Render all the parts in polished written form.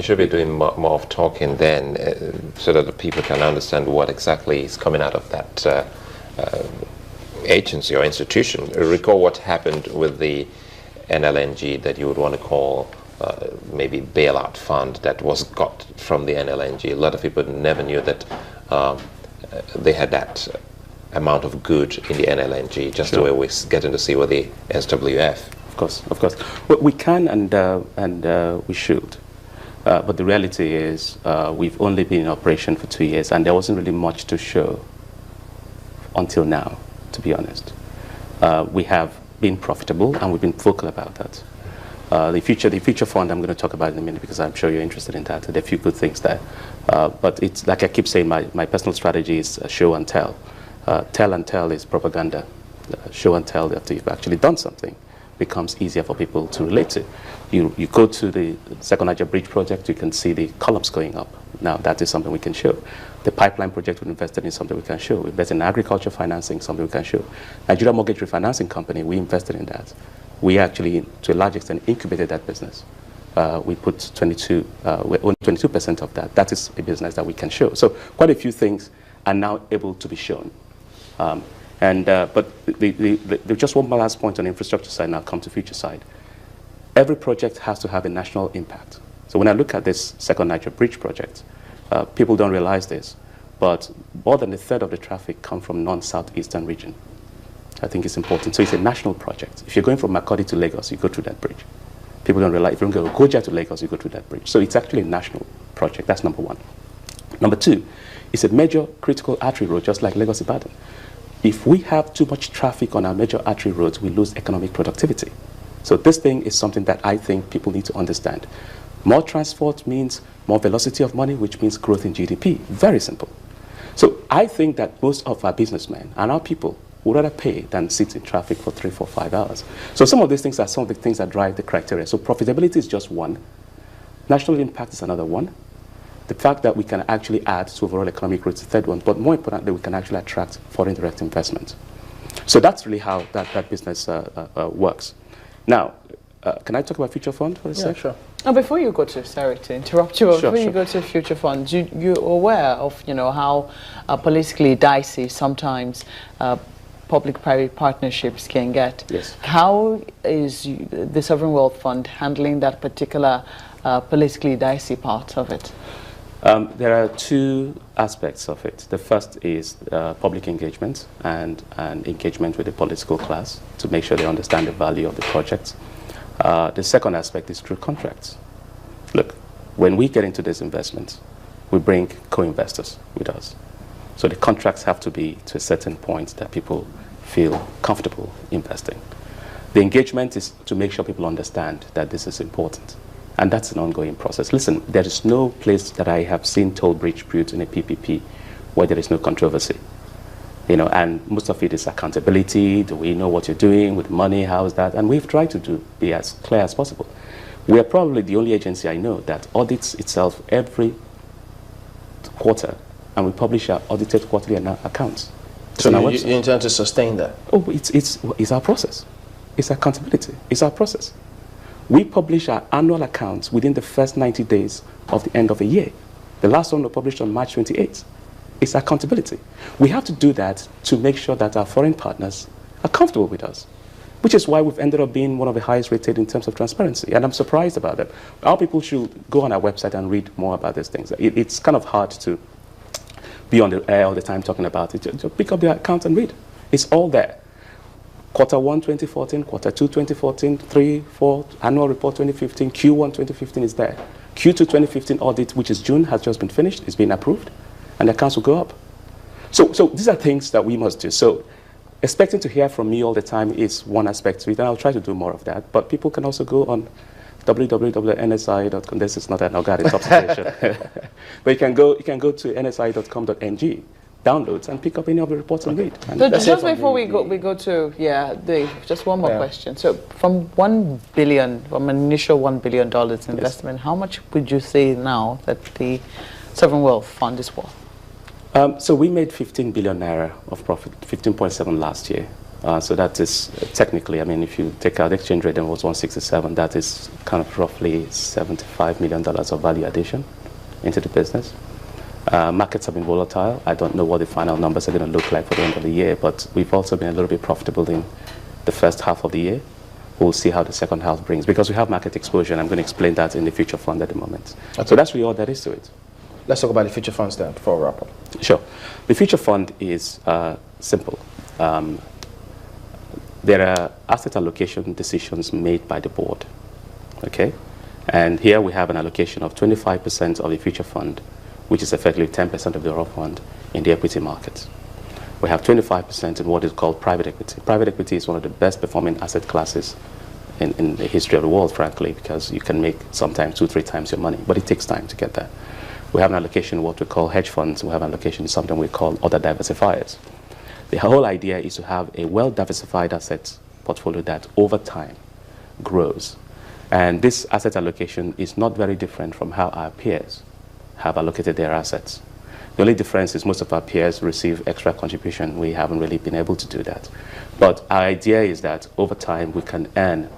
You should be doing more of talking then, so that the people can understand what exactly is coming out of that agency or institution. Recall what happened with the NLNG that you would want to call maybe bailout fund that was got from the NLNG. A lot of people never knew that they had that amount of good in the NLNG, just the way we're getting to see with the SWF. Of course. Well, we can and we should. But the reality is we've only been in operation for 2 years, and there wasn't really much to show until now, to be honest. We have been profitable, and we've been vocal about that. The future fund, I'm going to talk about in a minute because I'm sure you're interested in that. There are a few good things there. But it's like I keep saying, my personal strategy is show and tell. Tell and tell is propaganda. Show and tell after you've actually done something becomes easier for people to relate to. You go to the Second Niger Bridge project, you can see the columns going up. Now that is something we can show. The pipeline project we invested in, something we can show. We invested in agriculture financing, something we can show. Nigeria Mortgage Refinancing Company, we invested in that. We actually, to a large extent, incubated that business. We put we own 22% of that. That is a business that we can show. So quite a few things are now able to be shown. But just one last point on the infrastructure side, and I'll come to future side. Every project has to have a national impact. So when I look at this Second Niger Bridge project, people don't realize this, but more than a third of the traffic come from non-southeastern region. I think it's important. So it's a national project. If you're going from Makurdi to Lagos, you go through that bridge. People don't realize, if you don't go to Goja to Lagos, you go through that bridge. So it's actually a national project. That's number one. Number two, it's a major critical artery road, just like Lagos-Ibadan. If we have too much traffic on our major artery roads, we lose economic productivity. So this thing is something that I think people need to understand. More transport means more velocity of money, which means growth in GDP. Very simple. So I think that most of our businessmen and our people would rather pay than sit in traffic for 3, 4, 5 hours. So some of these things are some of the things that drive the criteria. So profitability is just one. National impact is another one. The fact that we can actually add to overall economic growth is the third one. But more importantly, we can actually attract foreign direct investment. So that's really how that business works. Now, can I talk about Future Fund for a second? Sure. Oh, before you go to, sorry to interrupt you, before you go to Future Fund, you're aware of, how politically dicey sometimes public-private partnerships can get. Yes. How is the Sovereign Wealth Fund handling that particular politically dicey part of it? There are two aspects of it. The first is public engagement and engagement with the political class to make sure they understand the value of the project. The second aspect is through contracts. Look, when we get into this investment, we bring co-investors with us. So the contracts have to be to a certain point that people feel comfortable investing. The engagement is to make sure people understand that this is important. And that's an ongoing process. Listen, there is no place that I have seen toll bridge built in a PPP where there is no controversy. And most of it is accountability. Do we know what you're doing with money? How is that? And we've tried to be as clear as possible. We are probably the only agency I know that audits itself every quarter, and we publish our audited quarterly accounts. So you intend to sustain that? Oh, it's our process. It's accountability. It's our process. We publish our annual accounts within the first 90 days of the end of a year. The last one was published on March 28th. It's accountability. We have to do that to make sure that our foreign partners are comfortable with us, which is why we've ended up being one of the highest rated in terms of transparency. And I'm surprised about that. Our people should go on our website and read more about these things. It's kind of hard to be on the air all the time talking about it. Just pick up the account and read. It's all there. Quarter 1, 2014, Quarter 2, 2014, 3, 4, Annual Report 2015, Q1 2015 is there. Q2 2015 audit, which is June, has just been finished. It's been approved. And the accounts will go up. So these are things that we must do. So expecting to hear from me all the time is one aspect to it, and I'll try to do more of that. But people can also go on www.nsia.com. This is not an organic observation. But you can go to nsia.com.ng, downloads, and pick up any of the reports and read. And so just before we go to just one more question. So from an initial $1 billion investment, how much would you say now that the Sovereign Wealth Fund is worth? So we made 15 billion naira of profit, 15.7 last year. So that is technically, I mean, if you take out the exchange rate and it was 167, that is kind of roughly $75 million of value addition into the business. Markets have been volatile. I don't know what the final numbers are going to look like for the end of the year, but we've also been a little bit profitable in the first half of the year. We'll see how the second half brings, because we have market exposure, and I'm going to explain that in the future fund at the moment. Okay. So that's really all there is to it. Let's talk about the future funds then before we wrap up. Sure. The future fund is simple. There are asset allocation decisions made by the board, okay? And here we have an allocation of 25% of the future fund, which is effectively 10% of the overall fund in the equity market. We have 25% in what is called private equity. Private equity is one of the best performing asset classes in the history of the world, frankly, because you can make sometimes 2-3 times your money, but it takes time to get there. We have an allocation of what we call hedge funds. We have an allocation of something we call other diversifiers. The whole idea is to have a well-diversified asset portfolio that over time grows. And this asset allocation is not very different from how our peers have allocated their assets. The only difference is most of our peers receive extra contribution. We haven't really been able to do that. But our idea is that over time we can earn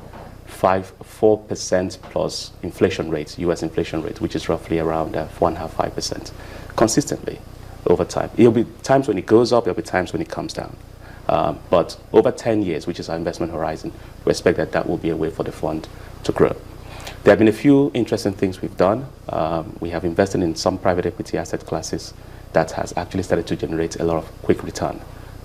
4% plus inflation rate, US inflation rate, which is roughly around 4.5% consistently over time. There'll be times when it goes up, there'll be times when it comes down. But over 10 years, which is our investment horizon, we expect that that will be a way for the fund to grow. There have been a few interesting things we've done. We have invested in some private equity asset classes that has actually started to generate a lot of quick return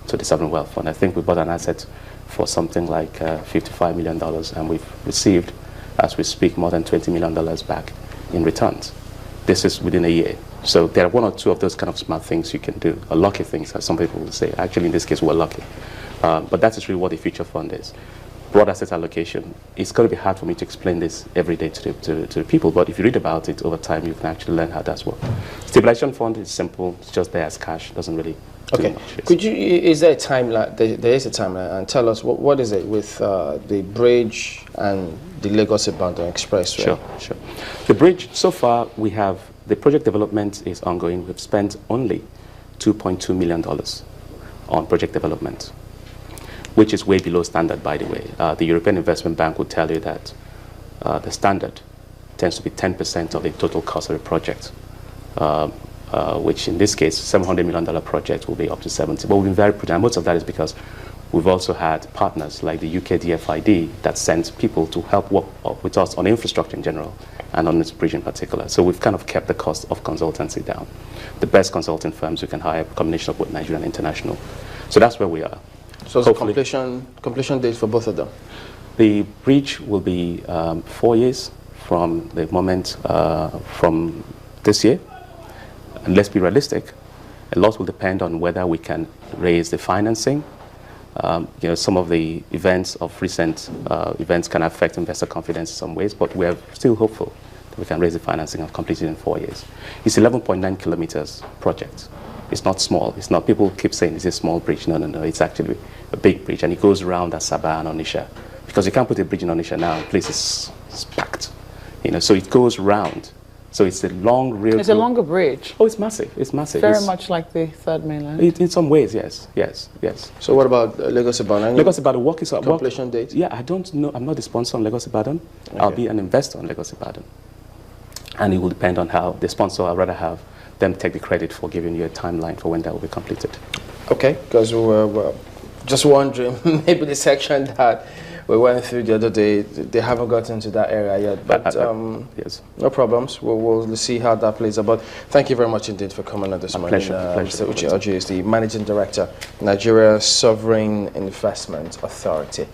to the sovereign wealth fund. I think we bought an asset for something like $55 million, and we've received, as we speak, more than $20 million back in returns. This is within a year. So there are one or two of those kind of smart things you can do, or lucky things, as some people will say. Actually, in this case, we're lucky. But that is really what the future fund is. Broad asset allocation. It's going to be hard for me to explain this every day to the people, but if you read about it over time, you can actually learn how that's works. Stabilization fund is simple. It's just there as cash. Doesn't really do much. Could you, is there a timeline? There is a timeline, and tell us what is it with the bridge and the Lagos-Ibadan Expressway? Sure. The bridge, so far, we have, the project development is ongoing. We've spent only $2.2 million on project development, which is way below standard, by the way. The European Investment Bank would tell you that the standard tends to be 10% of the total cost of the project, which in this case, $700 million project will be up to 70. But we've been very prudent. And most of that is because we've also had partners like the UK DFID that sends people to help work with us on infrastructure in general and on this bridge in particular. So we've kind of kept the cost of consultancy down. The best consulting firms you can hire, a combination of both Nigerian and international. So that's where we are. So the completion date for both of them? The bridge will be 4 years from the moment from this year. And let's be realistic. A lot will depend on whether we can raise the financing. Some of the events of recent events can affect investor confidence in some ways, but we are still hopeful that we can raise the financing and complete it in 4 years. It's 11.9 kilometers project. It's not small. It's not, people keep saying it's a small bridge. No. It's actually a big bridge, and it goes around Asaba and Onitsha, because you can't put a bridge in Onitsha now. The place is packed, So it goes round. So it's a long rail. It's a longer bridge. Oh, it's massive. It's massive. Very much like the third mainland. In some ways, yes. So what about Lagos-Ibadan? Lagos-Ibadan work is completion date? Yeah, I don't know. I'm not the sponsor on Lagos-Ibadan. Okay. I'll be an investor on Lagos-Ibadan, and it will depend on how the sponsor. I'd rather have them take the credit for giving you a timeline for when that will be completed. Okay, because we were just wondering, maybe the section that we went through the other day, they haven't gotten to that area yet. But yes, no problems. We'll see how that plays out. But thank you very much indeed for coming on this morning. Pleasure. Mr. Uche Orji is the Managing Director, Nigeria Sovereign Investment Authority.